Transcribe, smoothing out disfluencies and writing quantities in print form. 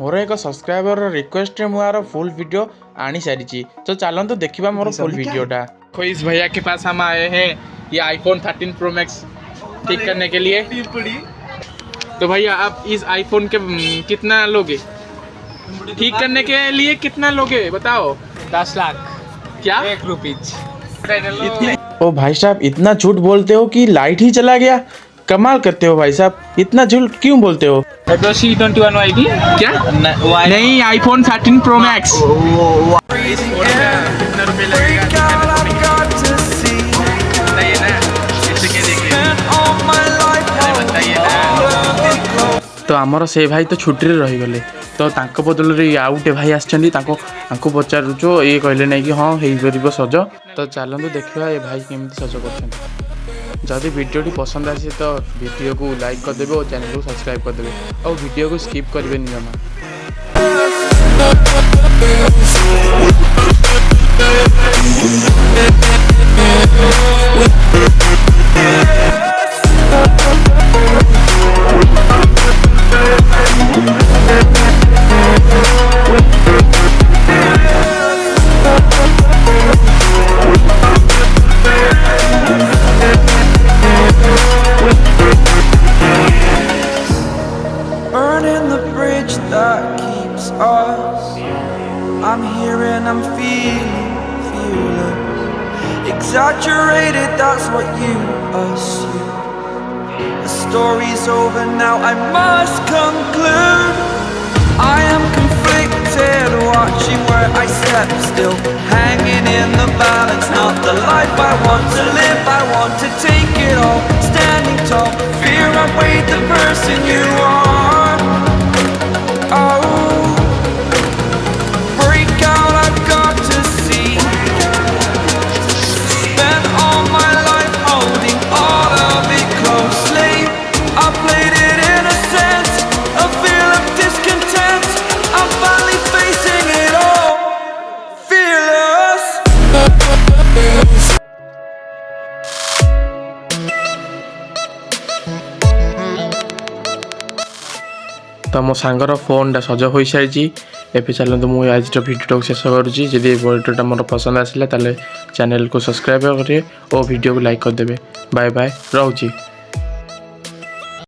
मोर एक subscriber request रे मुझे फुल वीडियो आनी सारी। तो चलो तो देखा मोर फुल वीडियोटा। इस भैया के पास हम आए हैं ये आईफोन 13 प्रो मैक्स ठीक करने के लिए। तो भैया आप इस आईफोन के कितना लोगे ठीक करने के लिए? कितना लोगे बताओ? 10 लाख। क्या? 1 रुपीज। ओ भाई साहब इतना झूठ बोलते हो कि लाइट ही चला गया। कमाल करते हो भाई साहब, इतना झूठ क्यों बोलते हो? c21 वाई क्या? नहीं, आईफोन 13 प्रो मैक्स। कितना रुपये लगेगा? तो आमर से भाई तो छुट्टी रही गले, तो तांको बदल आउ गोटे भाई आसको पचारूचो ये कहले नहीं कि हाँ हो सज। तो चलते देखा ये भाई केमी सज कर। जदि वीडियोटी पसंद आसे तो वीडियो को लाइक करदे और चैनल को सब्सक्राइब करदे और वीडियो को स्किप करेंगे जमा। Burning the bridge that keeps us. I'm here and I'm fearless. Exaggerated, that's what you assume. The story's over now, I must conclude. I am conflicted, watching where I step still, hanging in the balance. Not the life I want to live, I want to take it all. Standing tall, fear I weighed the person you are. तो मो सांगर फोनटा सज हो सारी। एवं चलते मुझे आज video शेष करुँची। जदि भिडियोटा मोर पसंद आसला चैनल को सब्सक्राइब करेंगे और वीडियो को लाइक करदे। Bye bye, रोची।